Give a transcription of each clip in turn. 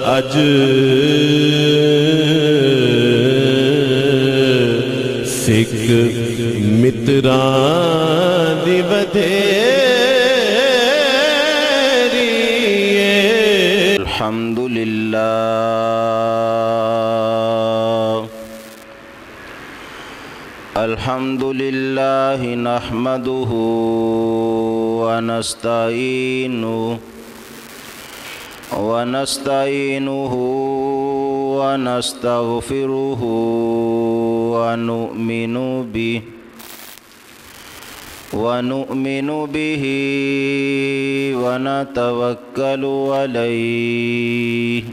اج سکھ متراں دی ودھیری الحمدللہ الحمدللہ نحمدہ ونستعینہ ونستغفرہ ونؤمن بہ ونتوکل علیہ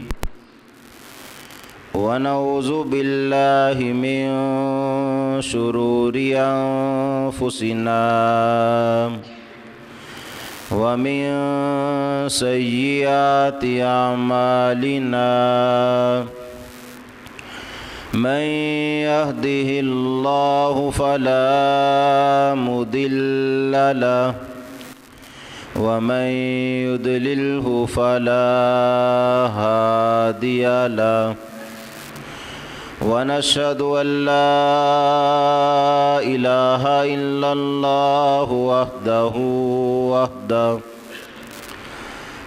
ونعوذ باللہ من شرور انفسنا ومن سیئات اعمالنا من يهده الله فلا مضل له ومن يضلله فلا هادي له ونشهد أن لا إله إلا الله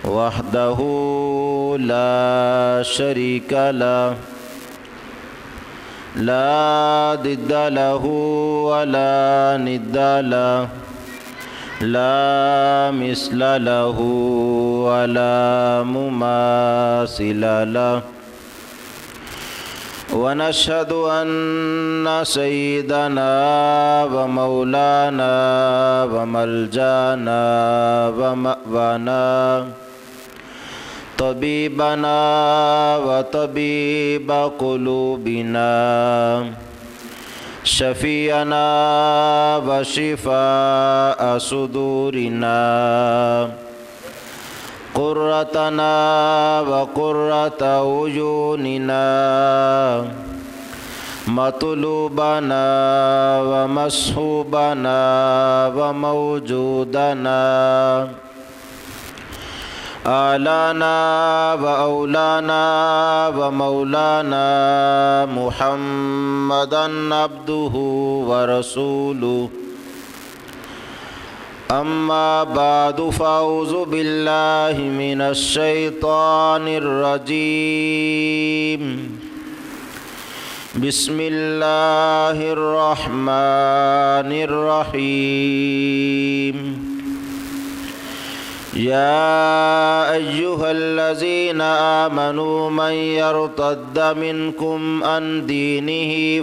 وحده لا شريك له لا ضد له ولا ند له لا مثل له ولا مماثل له ونشهد أن سيدنا ومولانا وملجانا ومأوانا طبيبنا وطبيب قلوبنا شفيعنا وشفاء صدورنا قرتنا وقرة عيوننا مطلوبنا ومصحوبنا وموجودنا آلانا وأولانا ومولانا محمدا عبده ورسوله أما بعد فأعوذ بالله من الشيطان الرجيم بسم الله الرحمن الرحيم يا أيها الذين آمنوا من يرتد منكم عن دينه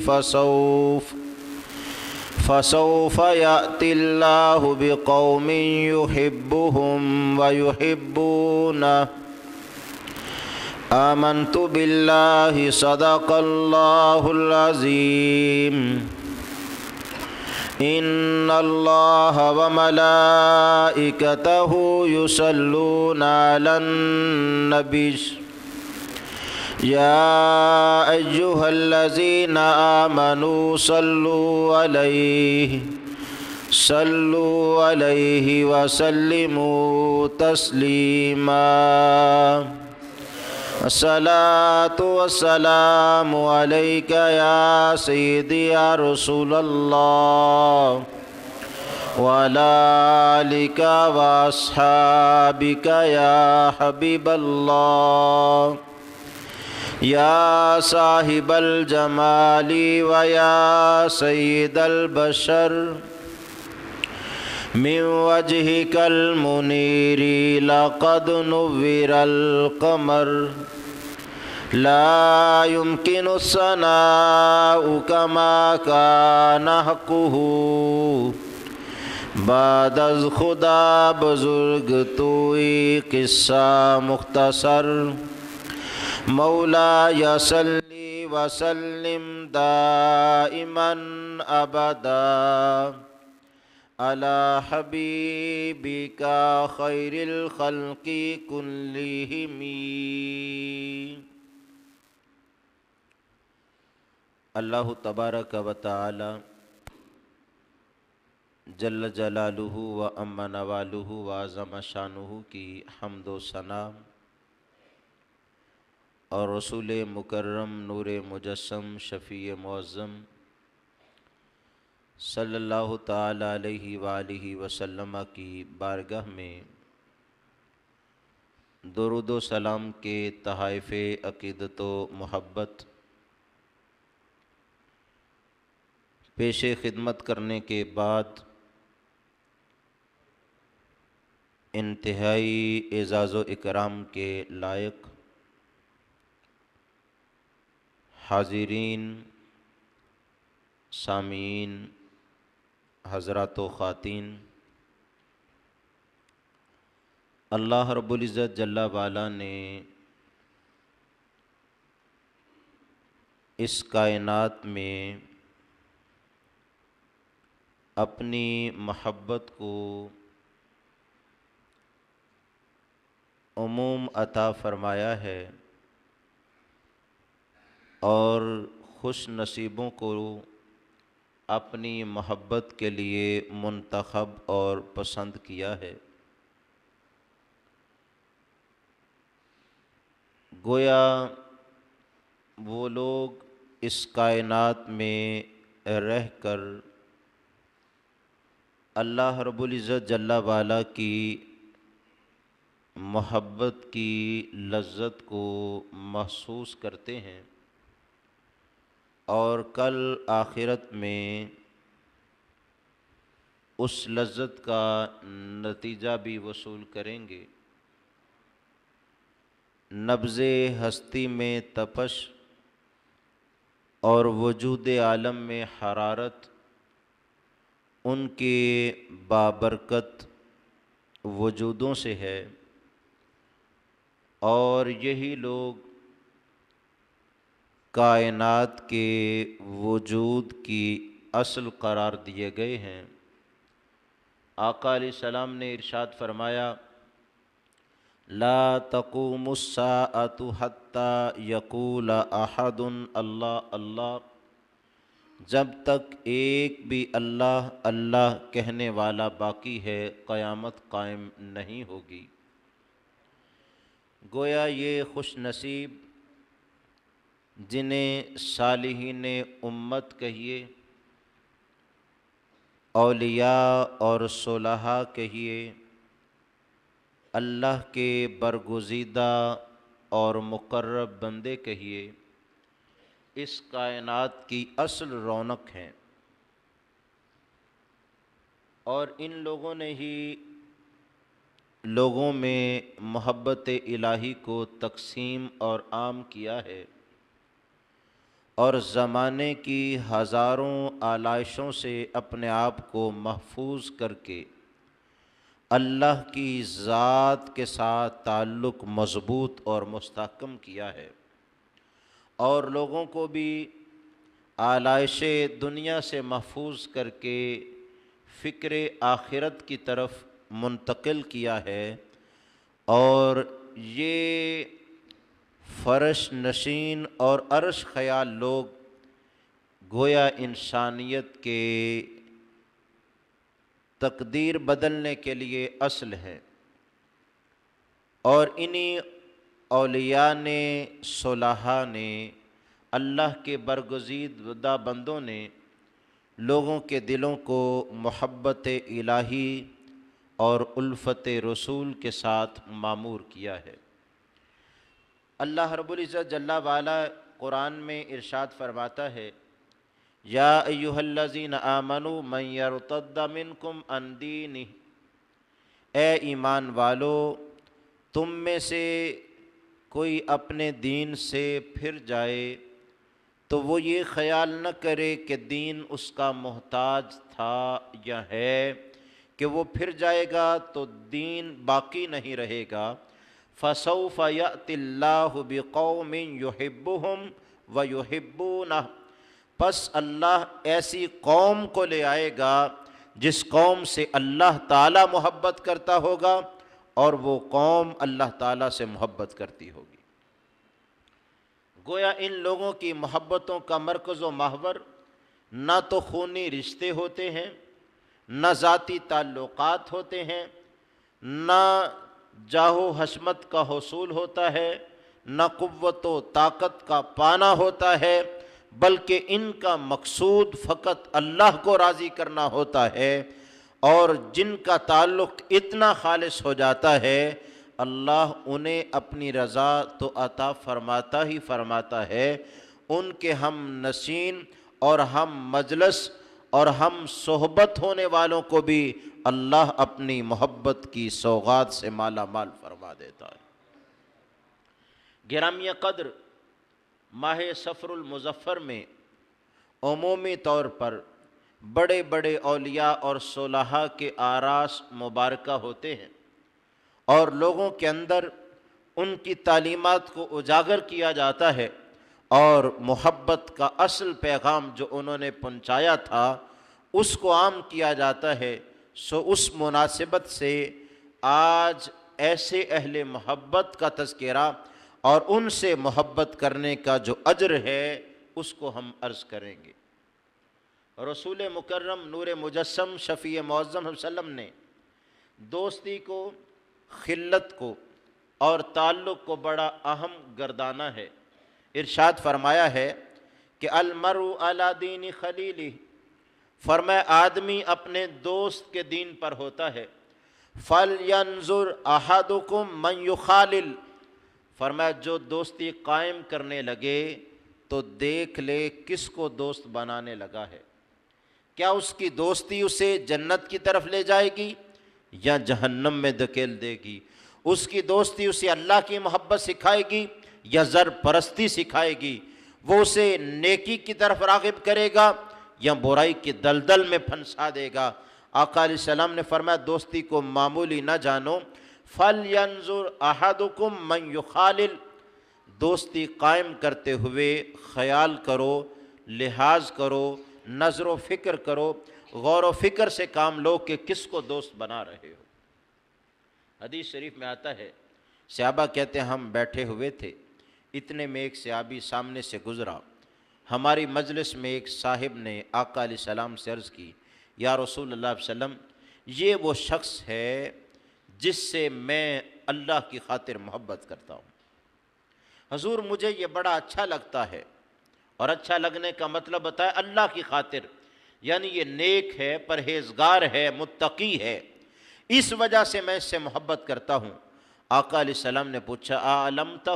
فسوف يأتي الله بقوم يحبهم ويحبونه آمنت بالله صدق الله العظيم إن الله وملائكته يصلون على النبي يا أيها الذين آمنوا صلوا عليه وسلموا تسليما الصلاة والسلام عليك يا سيدي يا رسول الله وعلى آلك وأصحابك يا حبيب الله يا صاحب الجمال ويا سيد البشر من وجهك المنير لقد نور القمر لا يمكن الثناء كما كان حقه بعد از خدا بزرگ توئی قصہ مختصر مولاي صلی وسلم دائما ابدا على حبيبك خير الخلق كلهم اللہ تبارک و تعالی جل جلالہ و عم نوالہ و عظم شانہ کی حمد و ثنا اور رسول مکرم نور مجسم شفیع معظم صلی اللہ تعالی علیہ وآلہ وسلم کی بارگاہ میں درود و سلام کے تحائف عقیدت و محبت پیش خدمت کرنے کے بعد انتہائی اعزاز و اکرام کے لائق حاضرین، سامعین، حضرات و خواتین، اللہ رب العزت جل وعلا نے اس کائنات میں اپنی محبت کو عموم عطا فرمایا ہے اور خوش نصیبوں کو اپنی محبت کے لیے منتخب اور پسند کیا ہے۔ گویا وہ لوگ اس کائنات میں رہ کر اللہ رب العزت جل وعلا کی محبت کی لذت کو محسوس کرتے ہیں اور کل آخرت میں اس لذت کا نتیجہ بھی وصول کریں گے۔ نبض ہستی میں تپش اور وجود عالم میں حرارت ان کے بابرکت وجودوں سے ہے، اور یہی لوگ کائنات کے وجود کی اصل قرار دیے گئے ہیں۔ آقا علیہ السلام نے ارشاد فرمایا، لا تقوم الساعة حتى يقول احد اللہ اللہ، جب تک ایک بھی اللہ اللہ کہنے والا باقی ہے قیامت قائم نہیں ہوگی۔ گویا یہ خوش نصیب جنہیں صالحین امت کہیے، اولیاء اور صلحاء کہیے، اللہ کے برگزیدہ اور مقرب بندے کہیے، اس کائنات کی اصل رونق ہیں، اور ان لوگوں نے ہی لوگوں میں محبت الہی کو تقسیم اور عام کیا ہے، اور زمانے کی ہزاروں آلائشوں سے اپنے آپ کو محفوظ کر کے اللہ کی ذات کے ساتھ تعلق مضبوط اور مستحکم کیا ہے، اور لوگوں کو بھی آلائش دنیا سے محفوظ کر کے فکر آخرت کی طرف منتقل کیا ہے، اور یہ فرش نشین اور عرش خیال لوگ گویا انسانیت کے تقدیر بدلنے کے لیے اصل ہے، اور انہی اولیاء نے، صلحاء نے، اللہ کے برگزیدہ بندوں نے لوگوں کے دلوں کو محبت الہی اور الفت رسول کے ساتھ معمور کیا ہے۔ اللہ رب العزت جل وعلا قرآن میں ارشاد فرماتا ہے، یا ایھا الذین آمنوا من یرتد منکم عن دینہ، اے ایمان والو، تم میں سے کوئی اپنے دین سے پھر جائے تو وہ یہ خیال نہ کرے کہ دین اس کا محتاج تھا یا ہے، کہ وہ پھر جائے گا تو دین باقی نہیں رہے گا۔ فَسَوْفَ يَأْتِ اللَّهُ بِقَوْمٍ يُحِبُّهُمْ وَيُحِبُّونَهُ، پس اللہ ایسی قوم کو لے آئے گا جس قوم سے اللہ تعالیٰ محبت کرتا ہوگا اور وہ قوم اللہ تعالیٰ سے محبت کرتی ہوگی۔ گویا ان لوگوں کی محبتوں کا مرکز و محور نہ تو خونی رشتے ہوتے ہیں، نہ ذاتی تعلقات ہوتے ہیں، نہ جاہ و حشمت کا حصول ہوتا ہے، نہ قوت و طاقت کا پانا ہوتا ہے، بلکہ ان کا مقصود فقط اللہ کو راضی کرنا ہوتا ہے، اور جن کا تعلق اتنا خالص ہو جاتا ہے اللہ انہیں اپنی رضا تو عطا فرماتا ہی فرماتا ہے، ان کے ہم نشین اور ہم مجلس اور ہم صحبت ہونے والوں کو بھی اللہ اپنی محبت کی سوغات سے مالا مال فرما دیتا ہے۔ گرامیہ قدر، ماہ صفر المظفر میں عمومی طور پر بڑے بڑے اولیاء اور صلحاء کے آراس مبارکہ ہوتے ہیں، اور لوگوں کے اندر ان کی تعلیمات کو اجاگر کیا جاتا ہے، اور محبت کا اصل پیغام جو انہوں نے پہنچایا تھا اس کو عام کیا جاتا ہے۔ سو اس مناسبت سے آج ایسے اہل محبت کا تذکرہ اور ان سے محبت کرنے کا جو اجر ہے اس کو ہم عرض کریں گے۔ رسول مکرم نور مجسم شفیع معظم صلی اللہ علیہ وسلم نے دوستی کو، خلت کو اور تعلق کو بڑا اہم گردانا ہے۔ ارشاد فرمایا ہے کہ المرء علی دین خلیلہ، فرمایا آدمی اپنے دوست کے دین پر ہوتا ہے۔ فَلْيَنْظُرْ أَحَدُكُمْ مَنْ يُخَالِلْ، فرمایا جو دوستی قائم کرنے لگے تو دیکھ لے کس کو دوست بنانے لگا ہے، کیا اس کی دوستی اسے جنت کی طرف لے جائے گی یا جہنم میں دھکیل دے گی؟ اس کی دوستی اسے اللہ کی محبت سکھائے گی یا زر پرستی سکھائے گی؟ وہ اسے نیکی کی طرف راغب کرے گا یا برائی کی دلدل میں پھنسا دے گا؟ آقا علیہ السلام نے فرمایا دوستی کو معمولی نہ جانو، فَلْيَنْظُرْ أَحَدُكُمْ مَنْ يُخَالِلْ، دوستی قائم کرتے ہوئے خیال کرو، لحاظ کرو، نظر و فکر کرو، غور و فکر سے کام لو کہ کس کو دوست بنا رہے ہو۔ حدیث شریف میں آتا ہے، صحابہ کہتے ہیں ہم بیٹھے ہوئے تھے، اتنے میں ایک صحابی سامنے سے گزرا، ہماری مجلس میں ایک صاحب نے آقا علیہ السلام سے عرض کی، یا رسول اللہ علیہ وسلم یہ وہ شخص ہے جس سے میں اللہ کی خاطر محبت کرتا ہوں، حضور مجھے یہ بڑا اچھا لگتا ہے، اور اچھا لگنے کا مطلب بتایا اللہ کی خاطر، یعنی یہ نیک ہے، پرہیزگار ہے، متقی ہے، اس وجہ سے میں اس سے محبت کرتا ہوں۔ آقا علیہ السلام نے پوچھا اعلمتہ،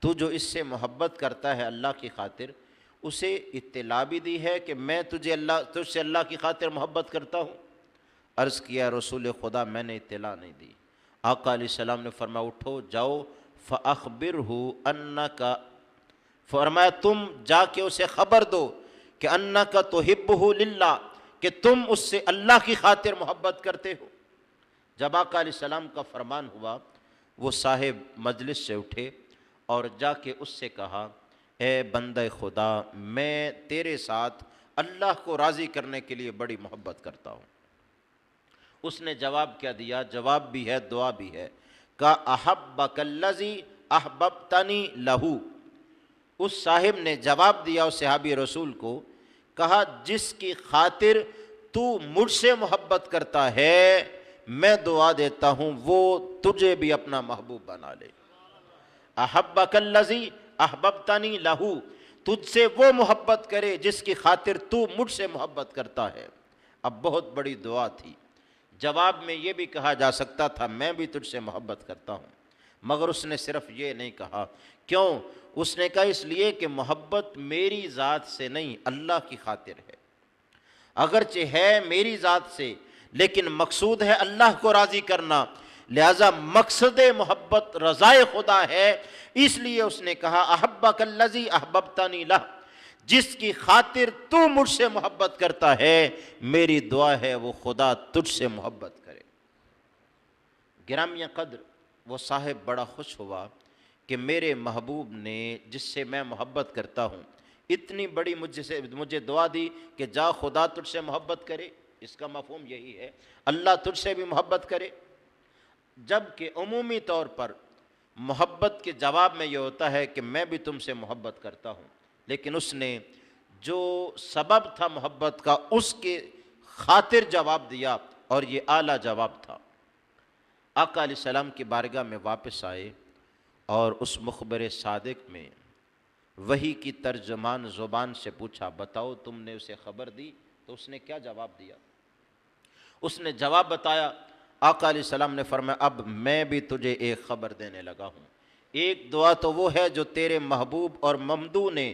تو جو اس سے محبت کرتا ہے اللہ کی خاطر اسے اطلاع بھی دی ہے کہ میں تجھ سے اللہ کی خاطر محبت کرتا ہوں؟ عرض کیا رسول خدا میں نے اطلاع نہیں دی۔ آقا علیہ السلام نے فرمایا اٹھو جاؤ فَأَخْبِرْهُ أَنَّكَ، فرمایا تم جا کے اسے خبر دو کہ أَنَّكَ تُحِبُّهُ لِلَّهِ، کہ تم اس سے اللہ کی خاطر محبت کرتے ہو۔ جب آقا علیہ السلام کا فرمان ہوا وہ صاحب مجلس سے اٹھے اور جا کے اس سے کہا اے بندہ خدا میں تیرے ساتھ اللہ کو راضی کرنے کے لیے بڑی محبت کرتا ہوں۔ اس نے جواب کیا دیا؟ جواب بھی ہے دعا بھی ہے، کہ احبک الذی احببتنی لہو۔ اس صاحب نے جواب دیا اس صحابی رسول کو، کہا جس کی خاطر تو مجھ سے محبت کرتا ہے میں دعا دیتا ہوں وہ تجھے بھی اپنا محبوب بنا لے۔ احبک الذی احببتنی لہو، تجھ سے وہ محبت کرے جس کی خاطر تو مجھ سے محبت کرتا ہے۔ اب بہت بڑی دعا تھی، جواب میں یہ بھی کہا جا سکتا تھا میں بھی تجھ سے محبت کرتا ہوں، مگر اس نے صرف یہ نہیں کہا۔ کیوں؟ اس نے کہا اس لیے کہ محبت میری ذات سے نہیں اللہ کی خاطر ہے، اگرچہ ہے میری ذات سے لیکن مقصود ہے اللہ کو راضی کرنا، لہذا مقصد محبت رضائے خدا ہے، اس لیے اس نے کہا احبک الذی احببتنی لہ، جس کی خاطر تو مجھ سے محبت کرتا ہے میری دعا ہے وہ خدا تجھ سے محبت کرے۔ گرامیہ قدر، وہ صاحب بڑا خوش ہوا کہ میرے محبوب نے جس سے میں محبت کرتا ہوں اتنی بڑی مجھے دعا دی کہ جا خدا تجھ سے محبت کرے۔ اس کا مفہوم یہی ہے اللہ تجھ سے بھی محبت کرے، جبکہ عمومی طور پر محبت کے جواب میں یہ ہوتا ہے کہ میں بھی تم سے محبت کرتا ہوں، لیکن اس نے جو سبب تھا محبت کا اس کے خاطر جواب دیا اور یہ اعلیٰ جواب تھا۔ آقا علیہ السلام کی بارگاہ میں واپس آئے، اور اس مخبر صادق میں وحی کی ترجمان زبان سے پوچھا بتاؤ تم نے اسے خبر دی؟ تو اس نے کیا جواب دیا؟ اس نے جواب بتایا، آقا علیہ السلام نے فرمایا اب میں بھی تجھے ایک خبر دینے لگا ہوں، ایک دعا تو وہ ہے جو تیرے محبوب اور ممدوح نے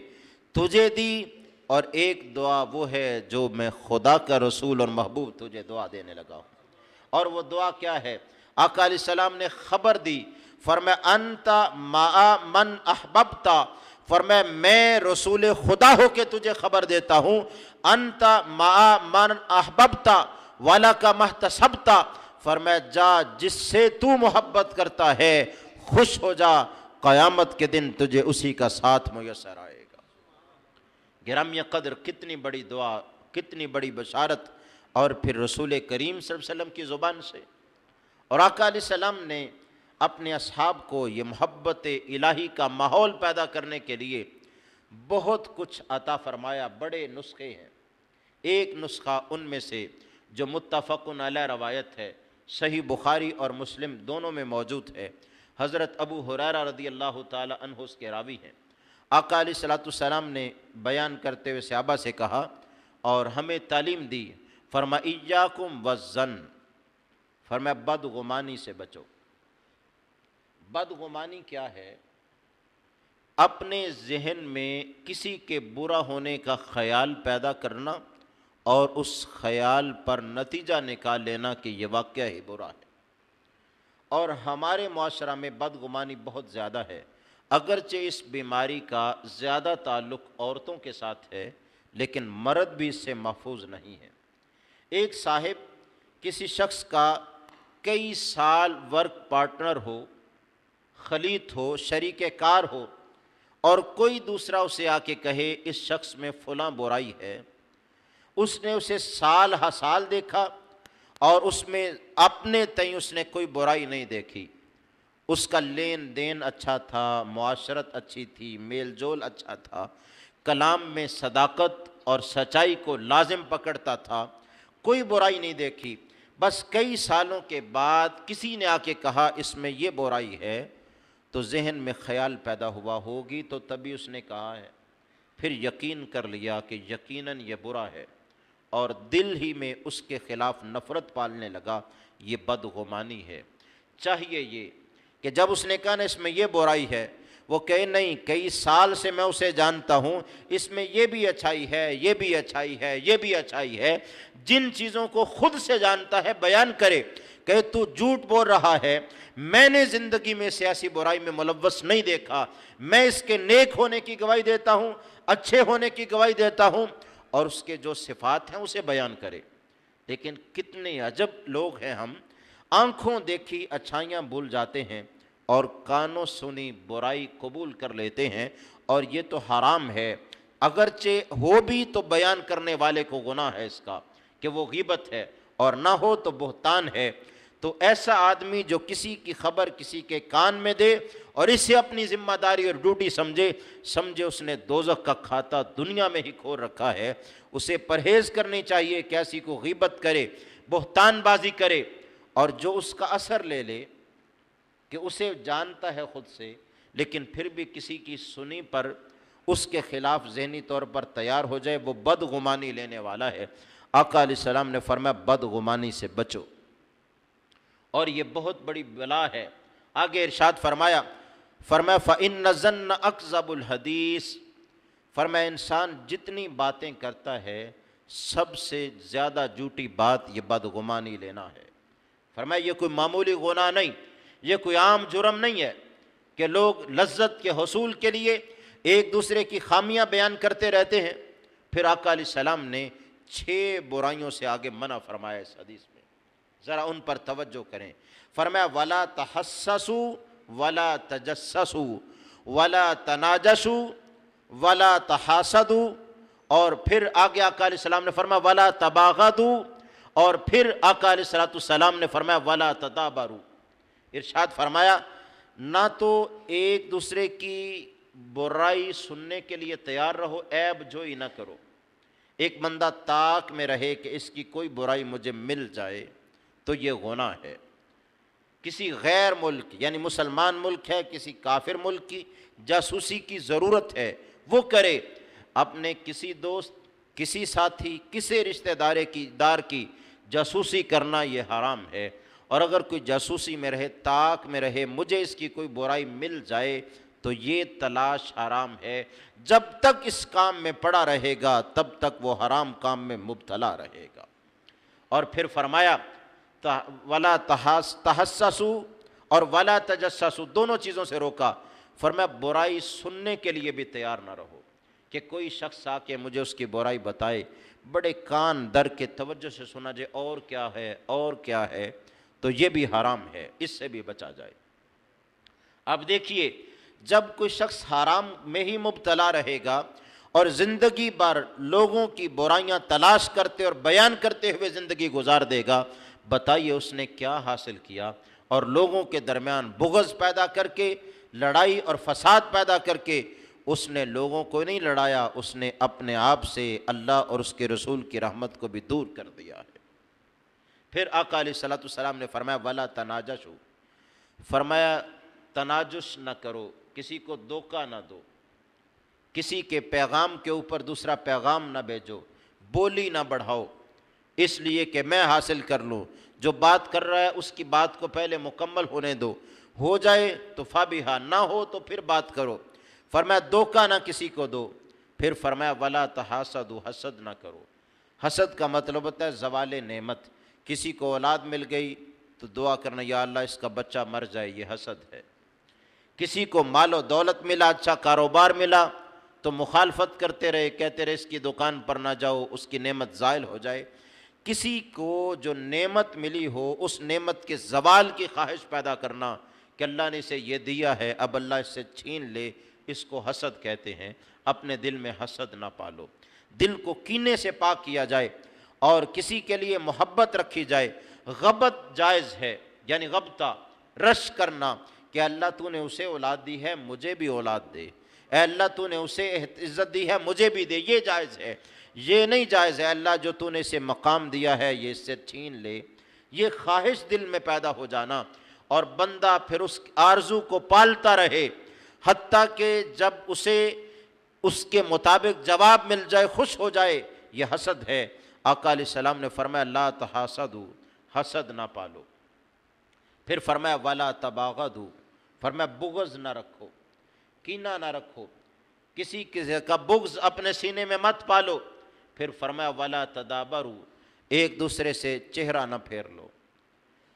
تجھے دی، اور ایک دعا وہ ہے جو میں خدا کا رسول اور محبوب تجھے دعا دینے لگا ہوں۔ اور وہ دعا کیا ہے؟ آقا علیہ السلام نے خبر دی، فرمایا انت مع من احببت، فرمایا میں رسول خدا ہو کے تجھے خبر دیتا ہوں، انت مع من احببت ولک ما احتسبت، فرمایا جا جس سے تو محبت کرتا ہے خوش ہو جا، قیامت کے دن تجھے اسی کا ساتھ میسر آئے گا۔ گرامی قدر، کتنی بڑی دعا، کتنی بڑی بشارت، اور پھر رسول کریم صلی اللہ علیہ وسلم کی زبان سے۔ اور آقا علیہ السلام نے اپنے اصحاب کو یہ محبت الہی کا ماحول پیدا کرنے کے لیے بہت کچھ عطا فرمایا، بڑے نسخے ہیں۔ ایک نسخہ ان میں سے جو متفق علیہ روایت ہے، صحیح بخاری اور مسلم دونوں میں موجود ہے، حضرت ابو ہریرہ رضی اللہ تعالی عنہ اس کے راوی ہیں۔ آقا علیہ السلام نے بیان کرتے ہوئے صحابہ سے کہا اور ہمیں تعلیم دی، فرمایا ایاکم والظن، فرمایا بدگمانی سے بچو۔ بدگمانی کیا ہے؟ اپنے ذہن میں کسی کے برا ہونے کا خیال پیدا کرنا اور اس خیال پر نتیجہ نکال لینا کہ یہ واقعہ ہی برا ہے۔ اور ہمارے معاشرہ میں بدگمانی بہت زیادہ ہے، اگرچہ اس بیماری کا زیادہ تعلق عورتوں کے ساتھ ہے، لیکن مرد بھی اس سے محفوظ نہیں ہے۔ ایک صاحب کسی شخص کا کئی سال ورک پارٹنر ہو، خلیط ہو، شریک کار ہو، اور کوئی دوسرا اسے آ کے کہے اس شخص میں فلاں برائی ہے، اس نے اسے سال ہا سال دیکھا اور اس میں اپنے تئیں اس نے کوئی برائی نہیں دیکھی، اس کا لین دین اچھا تھا، معاشرت اچھی تھی، میل جول اچھا تھا، کلام میں صداقت اور سچائی کو لازم پکڑتا تھا، کوئی برائی نہیں دیکھی، بس کئی سالوں کے بعد کسی نے آ کے کہا اس میں یہ برائی ہے، تو ذہن میں خیال پیدا ہوا ہوگی تو تبھی اس نے کہا ہے، پھر یقین کر لیا کہ یقیناً یہ برا ہے، اور دل ہی میں اس کے خلاف نفرت پالنے لگا، یہ بدگمانی ہے۔ چاہیے یہ کہ جب اس نے کہا نا اس میں یہ برائی ہے، وہ کہے نہیں کئی سال سے میں اسے جانتا ہوں، اس میں یہ بھی اچھائی ہے، یہ بھی اچھائی ہے، یہ بھی اچھائی ہے، جن چیزوں کو خود سے جانتا ہے بیان کرے، کہ تو جھوٹ بول رہا ہے، میں نے زندگی میں سیاسی برائی میں ملوث نہیں دیکھا، میں اس کے نیک ہونے کی گواہی دیتا ہوں، اچھے ہونے کی گواہی دیتا ہوں، اور اس کے جو صفات ہیں اسے بیان کرے۔ لیکن کتنے عجب لوگ ہیں ہم، آنکھوں دیکھی اچھائیاں بھول جاتے ہیں اور کانوں سنی برائی قبول کر لیتے ہیں، اور یہ تو حرام ہے، اگرچہ ہو بھی تو بیان کرنے والے کو گناہ ہے اس کا کہ وہ غیبت ہے، اور نہ ہو تو بہتان ہے۔ تو ایسا آدمی جو کسی کی خبر کسی کے کان میں دے اور اسے اپنی ذمہ داری اور ڈیوٹی سمجھے اس نے دوزخ کا کھاتا دنیا میں ہی کھول رکھا ہے، اسے پرہیز کرنی چاہیے کہ ایسی کو غیبت کرے، بہتان بازی کرے، اور جو اس کا اثر لے لے کہ اسے جانتا ہے خود سے، لیکن پھر بھی کسی کی سنی پر اس کے خلاف ذہنی طور پر تیار ہو جائے، وہ بدگمانی لینے والا ہے۔ آقا علیہ السلام نے فرمایا بدگمانی سے بچو، اور یہ بہت بڑی بلا ہے۔ آگے ارشاد فرمایا فَإِنَّ الظَّنَّ أَكْذَبُ الْحَدِيثِ، فرمایا انسان جتنی باتیں کرتا ہے سب سے زیادہ جھوٹی بات یہ بدگمانی لینا ہے۔ فرمایا یہ کوئی معمولی گناہ نہیں، یہ کوئی عام جرم نہیں ہے کہ لوگ لذت کے حصول کے لیے ایک دوسرے کی خامیاں بیان کرتے رہتے ہیں۔ پھر آقا علیہ السلام نے 6 برائیوں سے آگے منع فرمایا اس حدیث میں، ذرا ان پر توجہ کریں۔ فرمایا وَلَا تَحَسَّسُوا وَلَا تَجَسَّسُوا وَلَا تَنَاجَشُوا وَلَا تَحَاسَدُوا، اور پھر آگے آقا علیہ السلام نے فرمایا وَلَا تَبَاغَضُوا، اور پھر آقا علیہ السلام نے فرمایا وَلَا تَدَابَرُوا۔ ارشاد فرمایا نہ تو ایک دوسرے کی برائی سننے کے لیے تیار رہو، عیب جوئی نہ کرو، ایک بندہ طاق میں رہے کہ اس کی کوئی برائی مجھے مل جائے تو یہ گناہ ہے۔ کسی غیر ملک یعنی مسلمان ملک ہے کسی کافر ملک کی جاسوسی کی ضرورت ہے وہ کرے، اپنے کسی دوست، کسی ساتھی، کسی رشتہ دار کی جاسوسی کرنا یہ حرام ہے۔ اور اگر کوئی جاسوسی میں رہے، طاق میں رہے، مجھے اس کی کوئی برائی مل جائے تو یہ تلاش حرام ہے۔ جب تک اس کام میں پڑا رہے گا تب تک وہ حرام کام میں مبتلا رہے گا۔ اور پھر فرمایا وَلَا تَحَسَّسُوا اور وَلَا تَجَسَّسُوا، دونوں چیزوں سے روکا۔ فرمایا برائی سننے کے لیے بھی تیار نہ رہو کہ کوئی شخص آ کے مجھے اس کی برائی بتائے، بڑے کان در کے توجہ سے سنا جائے اور کیا ہے اور کیا ہے، تو یہ بھی حرام ہے، اس سے بھی بچا جائے۔ اب دیکھیے جب کوئی شخص حرام میں ہی مبتلا رہے گا اور زندگی بھر لوگوں کی برائیاں تلاش کرتے اور بیان کرتے ہوئے زندگی گزار دے گا، بتائیے اس نے کیا حاصل کیا؟ اور لوگوں کے درمیان بغض پیدا کر کے، لڑائی اور فساد پیدا کر کے اس نے لوگوں کو نہیں لڑایا، اس نے اپنے آپ سے اللہ اور اس کے رسول کی رحمت کو بھی دور کر دیا ہے۔ پھر آقا علیہ الصلوۃ والسلام نے فرمایا وَلَا تَنَاجَشُوا، فرمایا تناجش نہ کرو، کسی کو دھوکہ نہ دو، کسی کے پیغام کے اوپر دوسرا پیغام نہ بھیجو، بولی نہ بڑھاؤ اس لیے کہ میں حاصل کر لوں۔ جو بات کر رہا ہے اس کی بات کو پہلے مکمل ہونے دو، ہو جائے تو فابہا، نہ ہو تو پھر بات کرو۔ فرمایا دھوکہ نہ کسی کو دو۔ پھر فرمایا وَلَا تَحَاسَدُوا، حسد نہ کرو۔ حسد کا مطلب ہوتا ہے زوال نعمت۔ کسی کو اولاد مل گئی تو دعا کرنا یا اللہ اس کا بچہ مر جائے، یہ حسد ہے۔ کسی کو مال و دولت ملا، اچھا کاروبار ملا تو مخالفت کرتے رہے، کہتے رہے اس کی دکان پر نہ جاؤ، اس کی نعمت زائل ہو جائے۔ کسی کو جو نعمت ملی ہو اس نعمت کے زوال کی خواہش پیدا کرنا کہ اللہ نے اسے یہ دیا ہے اب اللہ اس سے چھین لے، اس کو حسد کہتے ہیں۔ اپنے دل میں حسد نہ پالو، دل کو کینے سے پاک کیا جائے اور کسی کے لیے محبت رکھی جائے۔ غبط جائز ہے، یعنی غبطہ، رش کرنا کہ اللہ تو نے اسے اولاد دی ہے مجھے بھی اولاد دے، اے اللہ تو نے اسے عزت دی ہے مجھے بھی دے، یہ جائز ہے۔ یہ نہیں جائز ہے اللہ جو تو نے اسے مقام دیا ہے یہ اس سے چھین لے۔ یہ خواہش دل میں پیدا ہو جانا اور بندہ پھر اس آرزو کو پالتا رہے حتیٰ کہ جب اسے اس کے مطابق جواب مل جائے خوش ہو جائے، یہ حسد ہے۔ آقا علیہ السلام نے فرمایا لا تحاسدوا، حسد نہ پالو۔ پھر فرمایا ولا تباغضوا، فرمایا بغض نہ رکھو، کینہ نہ رکھو، کسی کا بغض اپنے سینے میں مت پالو۔ پھر فرمایا ولا تدابروا، ایک دوسرے سے چہرہ نہ پھیر لو،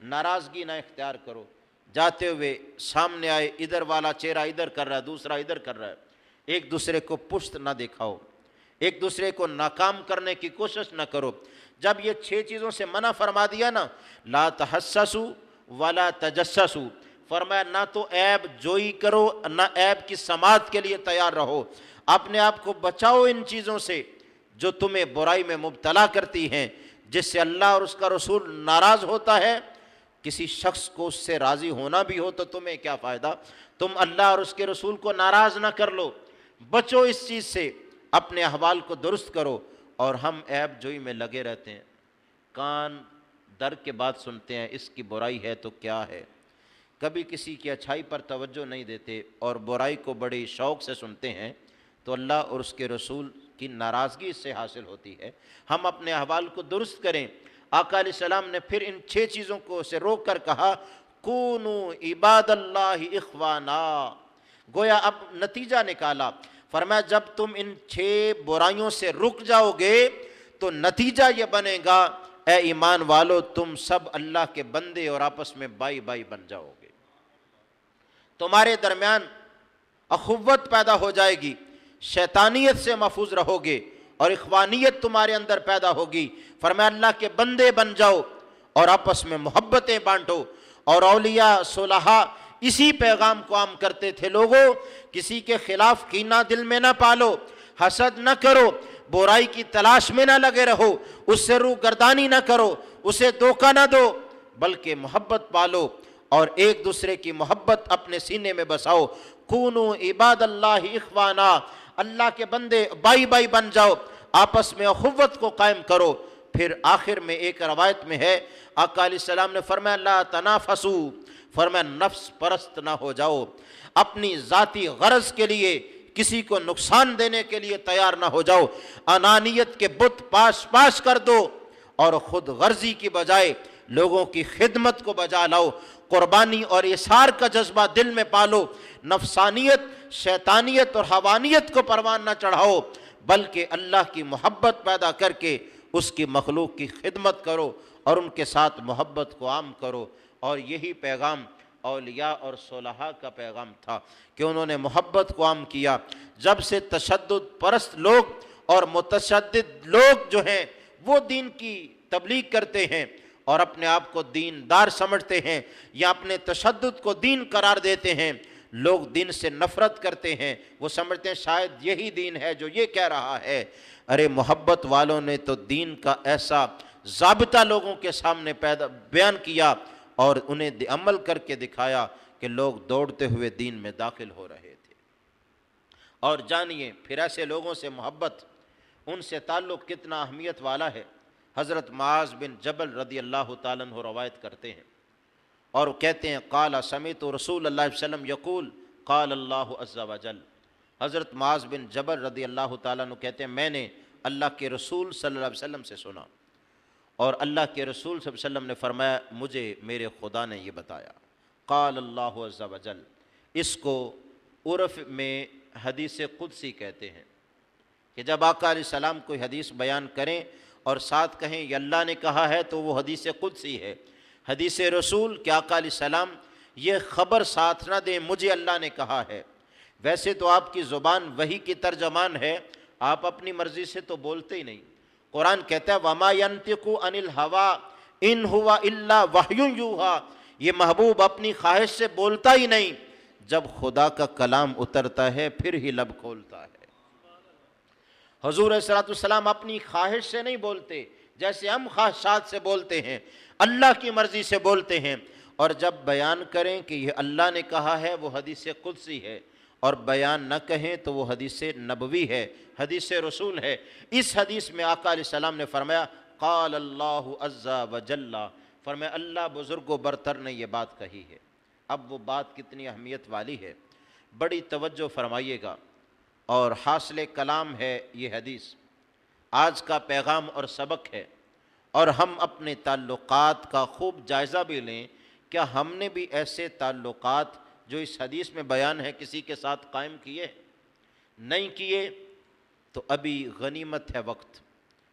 ناراضگی نہ اختیار کرو۔ جاتے ہوئے سامنے آئے ادھر والا چہرہ ادھر کر رہا ہے دوسرا ادھر کر رہا ہے، ایک دوسرے کو پشت نہ دکھاؤ، ایک دوسرے کو ناکام کرنے کی کوشش نہ کرو۔ جب یہ 6 چیزوں سے منع فرما دیا نا، لا تحسسوا ولا تجسسوا، فرمایا نہ تو عیب جوئی کرو نہ عیب کی سماعت کے لیے تیار رہو، اپنے آپ کو بچاؤ ان چیزوں سے جو تمہیں برائی میں مبتلا کرتی ہیں، جس سے اللہ اور اس کا رسول ناراض ہوتا ہے۔ کسی شخص کو اس سے راضی ہونا بھی ہو تو تمہیں کیا فائدہ، تم اللہ اور اس کے رسول کو ناراض نہ کر لو، بچو اس چیز سے، اپنے احوال کو درست کرو۔ اور ہم عیب جوئی میں لگے رہتے ہیں، کان در کے بات سنتے ہیں، اس کی برائی ہے تو کیا ہے، کبھی کسی کی اچھائی پر توجہ نہیں دیتے اور برائی کو بڑی شوق سے سنتے ہیں، تو اللہ اور اس کے رسول کی ناراضگی اس سے حاصل ہوتی ہے۔ ہم اپنے احوال کو درست کریں۔ آقا علیہ السلام نے پھر ان 6 چیزوں کو سے روک کر کہا کونوا عباد اللہ اخوانا، گویا اب نتیجہ نکالا۔ فرمایا جب تم ان 6 برائیوں سے رک جاؤ گے تو نتیجہ یہ بنے گا اے ایمان والو تم سب اللہ کے بندے اور آپس میں بائی بائی بن جاؤ گے، تمہارے درمیان اخوت پیدا ہو جائے گی، شیطانیت سے محفوظ رہو گے اور اخوانیت تمہارے اندر پیدا ہوگی۔ فرمایا اللہ کے بندے بن جاؤ اور آپس میں محبتیں بانٹو۔ اور اولیاء صلحاء اسی پیغام کو عام کرتے تھے، لوگوں کسی کے خلاف کینہ دل میں نہ پالو، حسد نہ کرو، برائی کی تلاش میں نہ لگے رہو، اس سے روح گردانی نہ کرو، اسے دھوکہ نہ دو، بلکہ محبت پالو اور ایک دوسرے کی محبت اپنے سینے میں بساؤ۔ کونوا عباد اللہ اخوانا، اللہ کے بندے بائی بائی بن جاؤ، آپس میں اخوت کو قائم کرو۔ پھر آخر میں ایک روایت میں ہے آقا علیہ السلام نے فرمایا لا تنافسوا، فرمایا نفس پرست نہ ہو جاؤ، اپنی ذاتی غرض کے لیے کسی کو نقصان دینے کے لیے تیار نہ ہو جاؤ، انانیت کے بت پاش کر دو اور خود غرضی کی بجائے لوگوں کی خدمت کو بجا لاؤ، قربانی اور اثار کا جذبہ دل میں پالو، نفسانیت، شیطانیت اور حوانیت کو پروان نہ چڑھاؤ، بلکہ اللہ کی محبت پیدا کر کے اس کی مخلوق کی خدمت کرو اور ان کے ساتھ محبت کو عام کرو۔ اور یہی پیغام اولیاء اور صلحاء کا پیغام تھا کہ انہوں نے محبت کو عام کیا۔ جب سے تشدد پرست لوگ اور متشدد لوگ جو ہیں وہ دین کی تبلیغ کرتے ہیں اور اپنے آپ کو دیندار سمجھتے ہیں یا اپنے تشدد کو دین قرار دیتے ہیں، لوگ دین سے نفرت کرتے ہیں، وہ سمجھتے ہیں شاید یہی دین ہے جو یہ کہہ رہا ہے۔ ارے محبت والوں نے تو دین کا ایسا ضابطہ لوگوں کے سامنے بیان کیا اور انہیں عمل کر کے دکھایا کہ لوگ دوڑتے ہوئے دین میں داخل ہو رہے تھے۔ اور جانیے پھر ایسے لوگوں سے محبت، ان سے تعلق کتنا اہمیت والا ہے۔ حضرت معاذ بن جبل رضی اللہ تعالیٰ عنہ روایت کرتے ہیں اور کہتے ہیں قال سمعت رسول اللہ صلی اللہ علیہ وسلم یقول قال اللہ عز وجل۔ حضرت معاذ بن جبل رضی اللہ تعالیٰ عنہ کہتے ہیں میں نے اللہ کے رسول صلی اللہ علیہ وسلم سے سنا اور اللہ کے رسول صلی اللہ علیہ وسلم نے فرمایا مجھے میرے خدا نے یہ بتایا۔ قال اللہ عز وجل، اس کو عرف میں حدیث قدسی کہتے ہیں کہ جب آقا علیہ السلام کوئی حدیث بیان کریں اور ساتھ کہیں یہ اللہ نے کہا ہے تو وہ حدیث قدسی ہے۔ حدیث رسول کہ آقا علیہ السلام یہ خبر ساتھ نہ دیں مجھے اللہ نے کہا ہے۔ ویسے تو آپ کی زبان وحی کی ترجمان ہے، آپ اپنی مرضی سے تو بولتے ہی نہیں۔ قرآن کہتا ہے وَمَا يَنْتِقُ عَنِ الْهَوَىٰ إِنْ هُوَ إِلَّا وَحْيٌ يُوحَىٰ، یہ محبوب اپنی خواہش سے بولتا ہی نہیں، جب خدا کا کلام اترتا ہے پھر ہی لب کھولتا ہے۔ حضور علیہ السلام اپنی خواہش سے نہیں بولتے جیسے ہم خواہشات سے بولتے ہیں، اللہ کی مرضی سے بولتے ہیں، اور جب بیان کریں کہ یہ اللہ نے کہا ہے وہ حدیث قدسی ہے، اور بیان نہ کہیں تو وہ حدیث نبوی ہے، حدیث رسول ہے۔ اس حدیث میں آقا علیہ السلام نے فرمایا قال اللہ عز وجل، فرمایا اللہ بزرگ و برتر نے یہ بات کہی ہے۔ اب وہ بات کتنی اہمیت والی ہے، بڑی توجہ فرمائیے گا، اور حاصل کلام ہے یہ حدیث، آج کا پیغام اور سبق ہے، اور ہم اپنے تعلقات کا خوب جائزہ بھی لیں۔ کیا ہم نے بھی ایسے تعلقات جو اس حدیث میں بیان ہے کسی کے ساتھ قائم کیے؟ نہیں کیے تو ابھی غنیمت ہے وقت،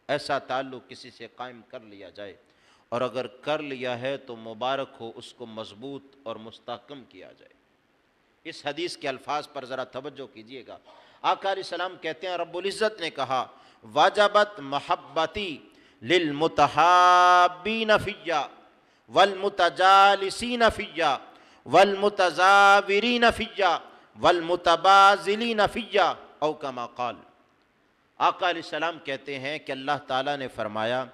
ایسا تعلق کسی سے قائم کر لیا جائے، اور اگر کر لیا ہے تو مبارک ہو، اس کو مضبوط اور مستحکم کیا جائے۔ اس حدیث کے الفاظ پر ذرا توجہ کیجئے گا۔ آقا علیہ السلام کہتے ہیں رب العزت نے کہا واجبت محبتی للمتحابین فیّا والمتجالسین فیّا والمتزاورین فیّا والمتبازلین فیّا او کما قال۔ آقا علیہ السلام کہتے ہیں کہ اللہ تعالیٰ نے فرمایا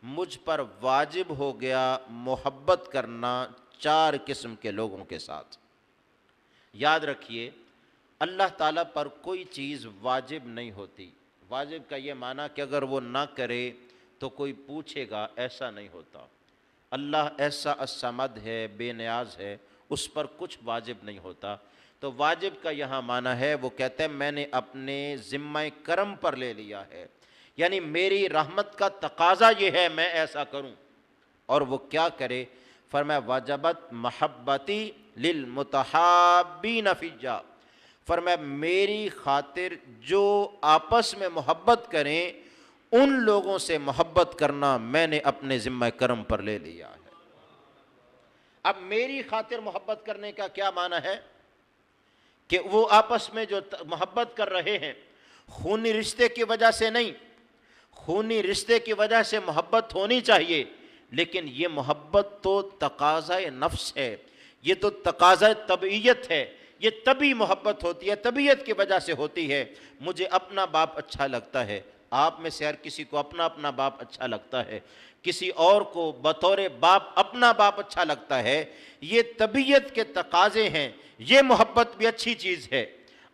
مجھ پر واجب ہو گیا محبت کرنا 4 قسم کے لوگوں کے ساتھ۔ یاد رکھیے اللہ تعالیٰ پر کوئی چیز واجب نہیں ہوتی۔ واجب کا یہ معنی کہ اگر وہ نہ کرے تو کوئی پوچھے گا، ایسا نہیں ہوتا۔ اللہ ایسا الصمد ہے، بے نیاز ہے، اس پر کچھ واجب نہیں ہوتا۔ تو واجب کا یہاں معنی ہے، وہ کہتے ہیں میں نے اپنے ذمہ کرم پر لے لیا ہے، یعنی میری رحمت کا تقاضا یہ ہے میں ایسا کروں، اور وہ کیا کرے؟ فرمایا واجبت محبتی للمتحابین فیّا، فرمایا میری خاطر جو آپس میں محبت کریں ان لوگوں سے محبت کرنا میں نے اپنے ذمہ کرم پر لے لیا ہے۔ اب میری خاطر محبت کرنے کا کیا معنی ہے کہ وہ آپس میں جو محبت کر رہے ہیں خونی رشتے کی وجہ سے نہیں، خونی رشتے کی وجہ سے محبت ہونی چاہیے، لیکن یہ محبت تو تقاضۂ نفس ہے، یہ تو تقاضۂ طبیعت ہے، یہ طبی محبت ہوتی ہے، طبیعت کی وجہ سے ہوتی ہے۔ مجھے اپنا باپ اچھا لگتا ہے، آپ میں سے ہر کسی کو اپنا اپنا باپ اچھا لگتا ہے، کسی اور کو بطور باپ اپنا باپ اچھا لگتا ہے، یہ طبیعت کے تقاضے ہیں۔ یہ محبت بھی اچھی چیز ہے،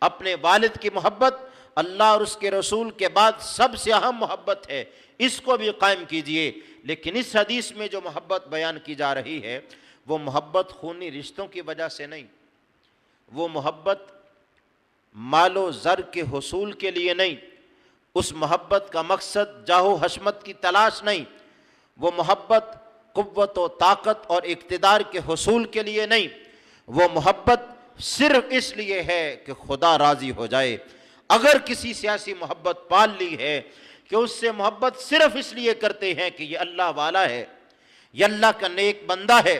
اپنے والد کی محبت اللہ اور اس کے رسول کے بعد سب سے اہم محبت ہے، اس کو بھی قائم کیجئے۔ لیکن اس حدیث میں جو محبت بیان کی جا رہی ہے وہ محبت خونی رشتوں کی وجہ سے نہیں، وہ محبت مال و زر کے حصول کے لیے نہیں، اس محبت کا مقصد جاہ و حشمت کی تلاش نہیں، وہ محبت قوت و طاقت اور اقتدار کے حصول کے لیے نہیں، وہ محبت صرف اس لیے ہے کہ خدا راضی ہو جائے۔ اگر کسی سے ایسی محبت پال لی ہے کہ اس سے محبت صرف اس لیے کرتے ہیں کہ یہ اللہ والا ہے، یہ اللہ کا نیک بندہ ہے،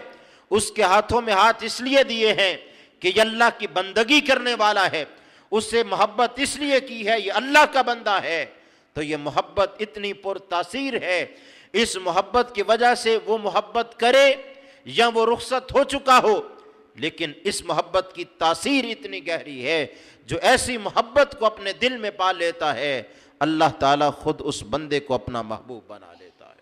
اس کے ہاتھوں میں ہاتھ اس لیے دیے ہیں کہ یہ اللہ کی بندگی کرنے والا ہے، اس سے محبت اس لیے کی ہے یہ اللہ کا بندہ ہے، تو یہ محبت اتنی پر تاثیر ہے، اس محبت کی وجہ سے وہ محبت کرے یا وہ رخصت ہو چکا ہو، لیکن اس محبت کی تاثیر اتنی گہری ہے، جو ایسی محبت کو اپنے دل میں پا لیتا ہے اللہ تعالیٰ خود اس بندے کو اپنا محبوب بنا لیتا ہے۔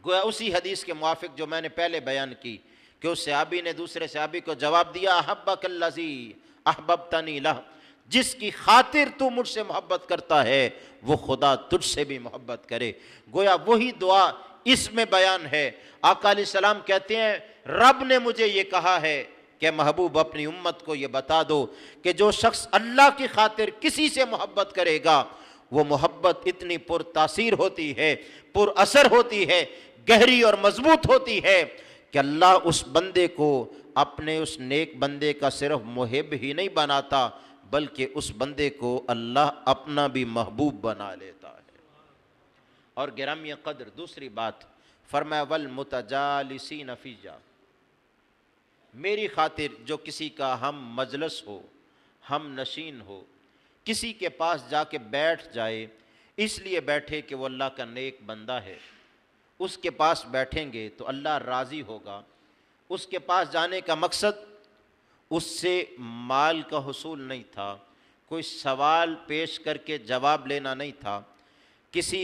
گویا اسی حدیث کے موافق جو میں نے پہلے بیان کی کہ اس صحابی نے دوسرے صحابی کو جواب دیا، احبک الذی احببتنی لہ، جس کی خاطر تو مجھ سے محبت کرتا ہے وہ خدا تجھ سے بھی محبت کرے۔ گویا وہی دعا اس میں بیان ہے۔ آقا علیہ السلام کہتے ہیں رب نے مجھے یہ کہا ہے کہ محبوب اپنی امت کو یہ بتا دو کہ جو شخص اللہ کی خاطر کسی سے محبت کرے گا وہ محبت اتنی پر تاثیر ہوتی ہے، پر اثر ہوتی ہے، گہری اور مضبوط ہوتی ہے کہ اللہ اس بندے کو اپنے اس نیک بندے کا صرف محب ہی نہیں بناتا بلکہ اس بندے کو اللہ اپنا بھی محبوب بنا لیتا ہے۔ اور گرامی قدر دوسری بات فرمایا والمتجالسین فیہ، میری خاطر جو کسی کا ہم مجلس ہو، ہم نشین ہو، کسی کے پاس جا کے بیٹھ جائے، اس لیے بیٹھے کہ وہ اللہ کا نیک بندہ ہے، اس کے پاس بیٹھیں گے تو اللہ راضی ہوگا۔ اس کے پاس جانے کا مقصد اس سے مال کا حصول نہیں تھا، کوئی سوال پیش کر کے جواب لینا نہیں تھا، کسی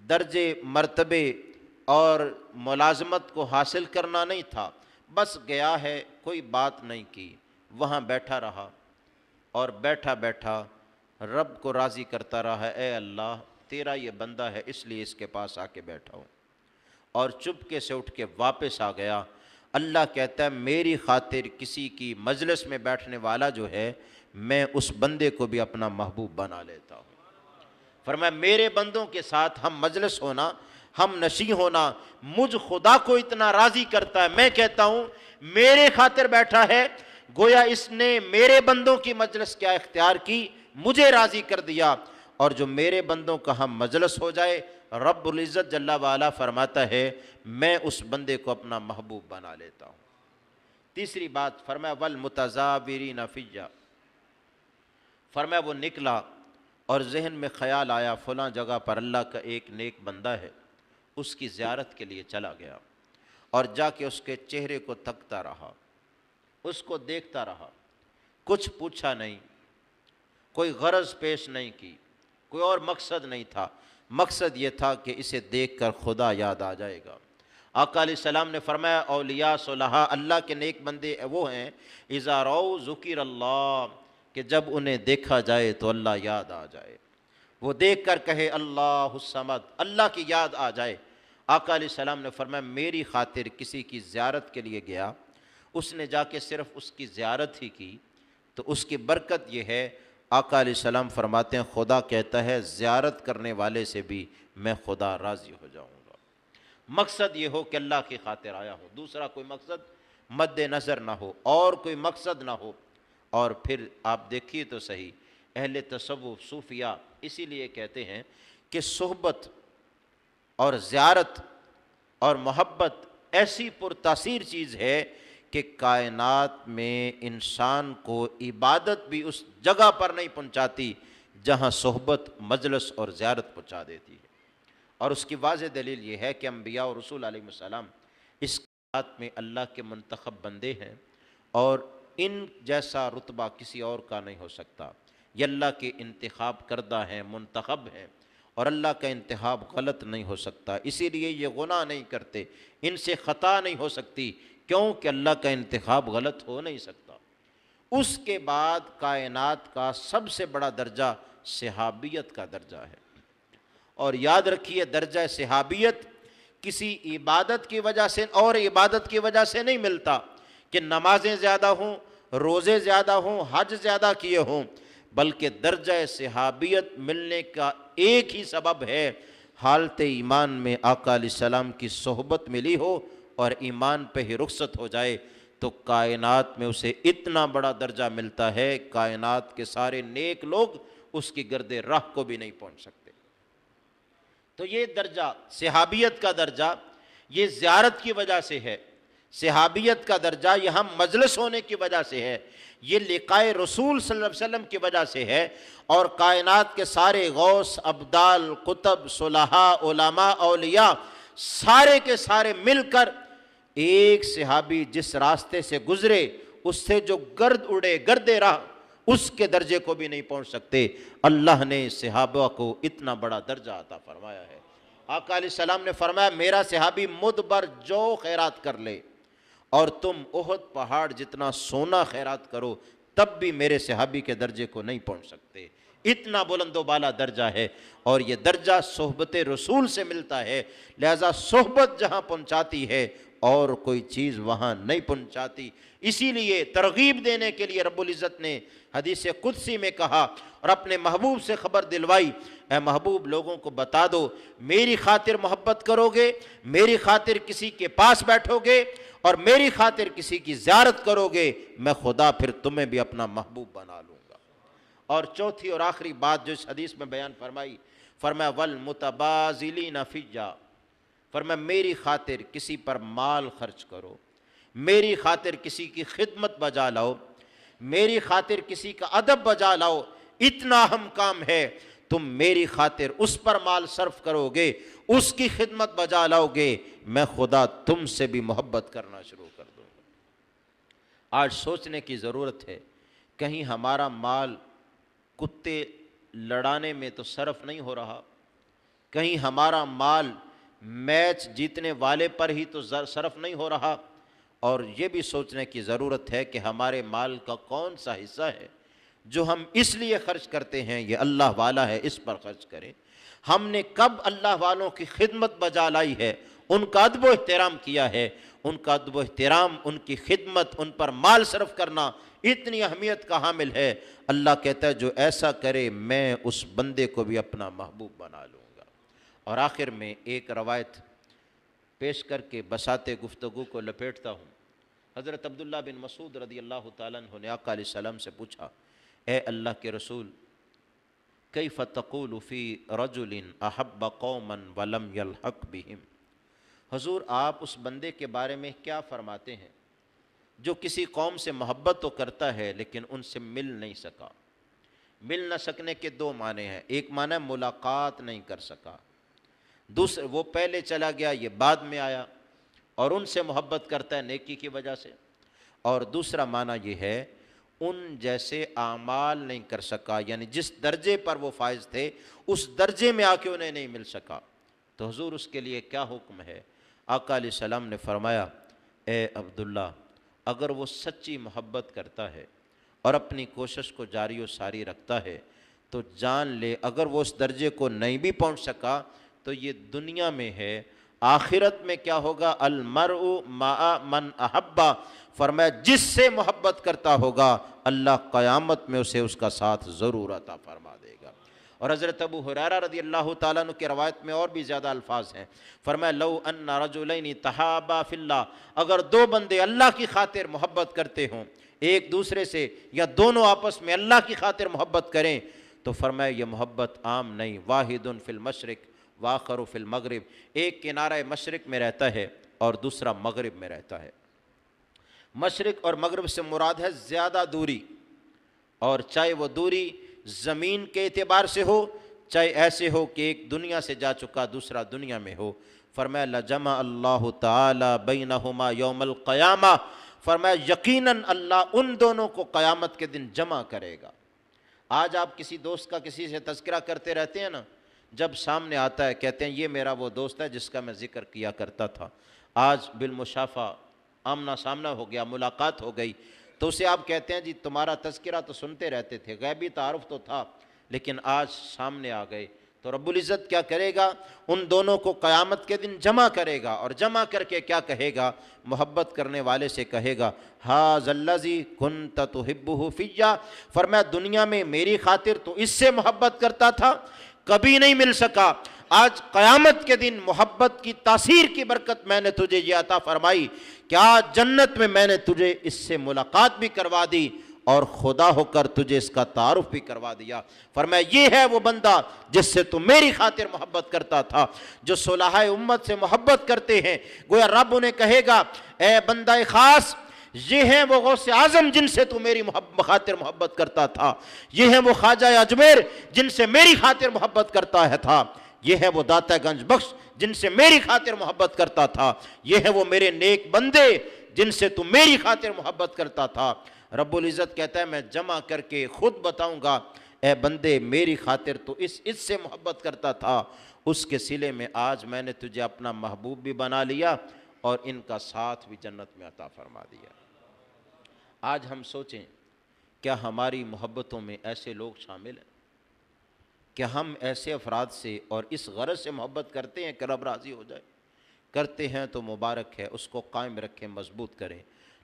درجے مرتبے اور ملازمت کو حاصل کرنا نہیں تھا، بس گیا ہے، کوئی بات نہیں کی، وہاں بیٹھا رہا اور بیٹھا بیٹھا رب کو راضی کرتا رہا، اے اللہ تیرا یہ بندہ ہے اس لیے اس کے پاس آ کے بیٹھا ہوں، اور چپکے سے اٹھ کے واپس آ گیا۔ اللہ کہتا ہے میری خاطر کسی کی مجلس میں بیٹھنے والا جو ہے میں اس بندے کو بھی اپنا محبوب بنا لیتا ہوں۔ فرمایا میرے بندوں کے ساتھ ہم مجلس ہونا، ہم نشیں ہونا مجھ خدا کو اتنا راضی کرتا ہے، میں کہتا ہوں میرے خاطر بیٹھا ہے، گویا اس نے میرے بندوں کی مجلس کیا اختیار کی، مجھے راضی کر دیا، اور جو میرے بندوں کا ہم مجلس ہو جائے رب العزت جل وعلا فرماتا ہے میں اس بندے کو اپنا محبوب بنا لیتا ہوں۔ تیسری بات فرمایا والمتزاورین فیہ، فرمایا وہ نکلا اور ذہن میں خیال آیا فلاں جگہ پر اللہ کا ایک نیک بندہ ہے، اس کی زیارت کے لیے چلا گیا اور جا کے اس کے چہرے کو تکتا رہا، اس کو دیکھتا رہا، کچھ پوچھا نہیں، کوئی غرض پیش نہیں کی، کوئی اور مقصد نہیں تھا، مقصد یہ تھا کہ اسے دیکھ کر خدا یاد آ جائے گا۔ آقا علیہ السلام نے فرمایا اولیاء صلحاء اللہ کے نیک بندے وہ ہیں اذا رأوا ذکر اللہ، کہ جب انہیں دیکھا جائے تو اللہ یاد آ جائے، وہ دیکھ کر کہے اللہ الصمد، اللہ کی یاد آ جائے۔ آقا علیہ السلام نے فرمایا میری خاطر کسی کی زیارت کے لیے گیا، اس نے جا کے صرف اس کی زیارت ہی کی تو اس کی برکت یہ ہے، آقا علیہ السلام فرماتے ہیں خدا کہتا ہے زیارت کرنے والے سے بھی میں خدا راضی ہو جاؤں گا۔ مقصد یہ ہو کہ اللہ کی خاطر آیا ہو، دوسرا کوئی مقصد مد نظر نہ ہو اور کوئی مقصد نہ ہو۔ اور پھر آپ دیکھیے تو صحیح اہل تصوف صوفیاء اسی لیے کہتے ہیں کہ صحبت اور زیارت اور محبت ایسی پرتاثیر چیز ہے کہ کائنات میں انسان کو عبادت بھی اس جگہ پر نہیں پہنچاتی جہاں صحبت مجلس اور زیارت پہنچا دیتی ہے۔ اور اس کی واضح دلیل یہ ہے کہ انبیاء اور رسول علیہ السلام اس کائنات میں اللہ کے منتخب بندے ہیں اور ان جیسا رتبہ کسی اور کا نہیں ہو سکتا، یہ اللہ کے انتخاب کردہ ہیں، منتخب ہیں، اور اللہ کا انتخاب غلط نہیں ہو سکتا، اسی لیے یہ گناہ نہیں کرتے، ان سے خطا نہیں ہو سکتی، کیونکہ اللہ کا انتخاب غلط ہو نہیں سکتا۔ اس کے بعد کائنات کا سب سے بڑا درجہ صحابیت کا درجہ ہے، اور یاد رکھیے درجہ صحابیت کسی عبادت کی وجہ سے اور عبادت کی وجہ سے نہیں ملتا کہ نمازیں زیادہ ہوں، روزے زیادہ ہوں، حج زیادہ کیے ہوں، بلکہ درجہ صحابیت ملنے کا ایک ہی سبب ہے، حالت ایمان میں آقا علیہ السلام کی صحبت ملی ہو اور ایمان پہ ہی رخصت ہو جائے تو کائنات میں اسے اتنا بڑا درجہ ملتا ہے، کائنات کے سارے نیک لوگ اس کی گرد راہ کو بھی نہیں پہنچ سکتے۔ تو یہ درجہ، صحابیت کا درجہ، یہ زیارت کی وجہ سے ہے، صحابیت کا درجہ یہاں مجلس ہونے کی وجہ سے ہے، یہ لقائے رسول صلی اللہ علیہ وسلم کی وجہ سے ہے، اور کائنات کے سارے غوث، ابدال، قطب، صلحاء، علماء، اولیاء سارے کے سارے مل کر ایک صحابی جس راستے سے گزرے اس سے جو گرد اڑے، گرد راہ، اس کے درجے کو بھی نہیں پہنچ سکتے۔ اللہ نے صحابہ کو اتنا بڑا درجہ عطا فرمایا ہے۔ آقا علیہ السلام نے فرمایا میرا صحابی مدبر جو خیرات کر لے اور تم احد پہاڑ جتنا سونا خیرات کرو تب بھی میرے صحابی کے درجے کو نہیں پہنچ سکتے، اتنا بلند و بالا درجہ ہے، اور یہ درجہ صحبت رسول سے ملتا ہے، لہذا صحبت جہاں پہنچاتی ہے اور کوئی چیز وہاں نہیں پہنچاتی۔ اسی لیے ترغیب دینے کے لیے رب العزت نے حدیث قدسی میں کہا اور اپنے محبوب سے خبر دلوائی، اے محبوب لوگوں کو بتا دو میری خاطر محبت کرو گے، میری خاطر کسی کے پاس بیٹھو گے اور میری خاطر کسی کی زیارت کرو گے، میں خدا پھر تمہیں بھی اپنا محبوب بنا لوں گا۔ اور چوتھی اور آخری بات جو اس حدیث میں بیان فرمائی، فرمایا والمتبازلین فیّا، فرمایا میری خاطر کسی پر مال خرچ کرو، میری خاطر کسی کی خدمت بجا لاؤ، میری خاطر کسی کا ادب بجا لاؤ، اتنا اہم کام ہے، تم میری خاطر اس پر مال صرف کرو گے، اس کی خدمت بجا لاؤ گے، میں خدا تم سے بھی محبت کرنا شروع کر دوں گا۔ آج سوچنے کی ضرورت ہے، کہیں ہمارا مال کتے لڑانے میں تو صرف نہیں ہو رہا، کہیں ہمارا مال میچ جیتنے والے پر ہی تو صرف نہیں ہو رہا، اور یہ بھی سوچنے کی ضرورت ہے کہ ہمارے مال کا کون سا حصہ ہے جو ہم اس لیے خرچ کرتے ہیں یہ اللہ والا ہے اس پر خرچ کریں۔ ہم نے کب اللہ والوں کی خدمت بجا لائی ہے، ان کا ادب و احترام کیا ہے، ان کا ادب و احترام، ان کی خدمت، ان پر مال صرف کرنا اتنی اہمیت کا حامل ہے۔ اللہ کہتا ہے جو ایسا کرے میں اس بندے کو بھی اپنا محبوب بنا لوں گا۔ اور آخر میں ایک روایت پیش کر کے بساط گفتگو کو لپیٹتا ہوں۔ حضرت عبداللہ بن مسعود رضی اللہ تعالیٰ عنہ نے آقا علیہ السلام سے پوچھا، اے اللہ کے رسول، کیف تقول فی رجل احب قوما ولم یلحق بہم، حضور آپ اس بندے کے بارے میں کیا فرماتے ہیں جو کسی قوم سے محبت تو کرتا ہے لیکن ان سے مل نہیں سکا؟ مل نہ سکنے کے دو معنی ہیں، ایک معنی ہے ملاقات نہیں کر سکا، دوسرے وہ پہلے چلا گیا یہ بعد میں آیا اور ان سے محبت کرتا ہے نیکی کی وجہ سے، اور دوسرا معنی یہ ہے ان جیسے اعمال نہیں کر سکا، یعنی جس درجے پر وہ فائز تھے اس درجے میں آ کے انہیں نہیں مل سکا۔ تو حضور اس کے لیے کیا حکم ہے؟ آقا علیہ السلام نے فرمایا، اے عبداللہ اگر وہ سچی محبت کرتا ہے اور اپنی کوشش کو جاری و ساری رکھتا ہے تو جان لے اگر وہ اس درجے کو نہیں بھی پہنچ سکا تو یہ دنیا میں ہے، آخرت میں کیا ہوگا؟ المرء مع من احبا، فرمایا جس سے محبت کرتا ہوگا اللہ قیامت میں اسے اس کا ساتھ ضرور عطا فرما دے گا۔ اور حضرت ابو ہریرہ رضی اللہ تعالیٰ عنہ کی روایت میں اور بھی زیادہ الفاظ ہیں، فرمایا لو ان رجلین تحابا فی اللہ، اگر دو بندے اللہ کی خاطر محبت کرتے ہوں ایک دوسرے سے، یا دونوں آپس میں اللہ کی خاطر محبت کریں، تو فرمایا یہ محبت عام نہیں، واحد فی المشرق وآخر فی المغرب، ایک کنارہ مشرق میں رہتا ہے اور دوسرا مغرب میں رہتا ہے۔ مشرق اور مغرب سے مراد ہے زیادہ دوری، اور چاہے وہ دوری زمین کے اعتبار سے ہو، چاہے ایسے ہو کہ ایک دنیا سے جا چکا دوسرا دنیا میں ہو۔ فرمایا لجمع اللہ تعالی بینہما یوم القیامہ، فرمایا یقیناً اللہ ان دونوں کو قیامت کے دن جمع کرے گا۔ آج آپ کسی دوست کا کسی سے تذکرہ کرتے رہتے ہیں نا، جب سامنے آتا ہے کہتے ہیں یہ میرا وہ دوست ہے جس کا میں ذکر کیا کرتا تھا، آج بالمشافہ آمنا سامنا ہو گیا، ملاقات ہو گئی، تو اسے آپ کہتے ہیں جی تمہارا تذکرہ تو سنتے رہتے تھے، غیبی تعارف تو تھا لیکن آج سامنے آ گئے، تو رب العزت کیا کرے گا؟ ان دونوں کو قیامت کے دن جمع کرے گا، اور جمع کر کے کیا کہے گا؟ محبت کرنے والے سے کہے گا ھذا الذی کنت تحبہ فیہ، فرمایا دنیا میں میری خاطر تو اس سے محبت کرتا تھا، کبھی نہیں مل سکا، آج قیامت کے دن محبت کی تاثیر کی برکت میں نے تجھے یہ عطا فرمائی کہ آج جنت میں نے تجھے اس سے ملاقات بھی کروا دی اور خدا ہو کر تجھے اس کا تعارف بھی کروا دیا۔ فرمایا یہ ہے وہ بندہ جس سے تو میری خاطر محبت کرتا تھا۔ جو صلحاء امت سے محبت کرتے ہیں، گویا رب انہیں کہے گا اے بندہ خاص، یہ ہیں وہ غوث اعظم جن سے تو میری خاطر محبت کرتا تھا، یہ ہیں وہ خواجہ اجمیر جن سے میری خاطر محبت کرتا ہے تھا، یہ ہے وہ داتا گنج بخش جن سے میری خاطر محبت کرتا تھا، یہ ہے وہ میرے نیک بندے جن سے تو میری خاطر محبت کرتا تھا۔ رب العزت کہتا ہے میں جمع کر کے خود بتاؤں گا اے بندے میری خاطر تو اس سے محبت کرتا تھا، اس کے صلے میں آج میں نے تجھے اپنا محبوب بھی بنا لیا اور ان کا ساتھ بھی جنت میں عطا فرما دیا۔ آج ہم سوچیں کیا ہماری محبتوں میں ایسے لوگ شامل ہیں؟ کیا ہم ایسے افراد سے اور اس غرض سے محبت کرتے ہیں کہ رب راضی ہو جائے؟ کرتے ہیں تو مبارک ہے، اس کو قائم رکھیں، مضبوط کریں،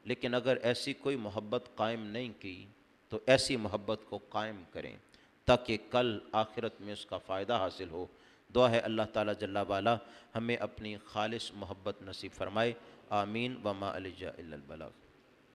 لیکن اگر ایسی کوئی محبت قائم نہیں کی تو ایسی محبت کو قائم کریں تاکہ کل آخرت میں اس کا فائدہ حاصل ہو۔ دعا ہے اللہ تعالیٰ جل وعلا ہمیں اپنی خالص محبت نصیب فرمائے، آمین۔ وما علیہ الا البلاغ۔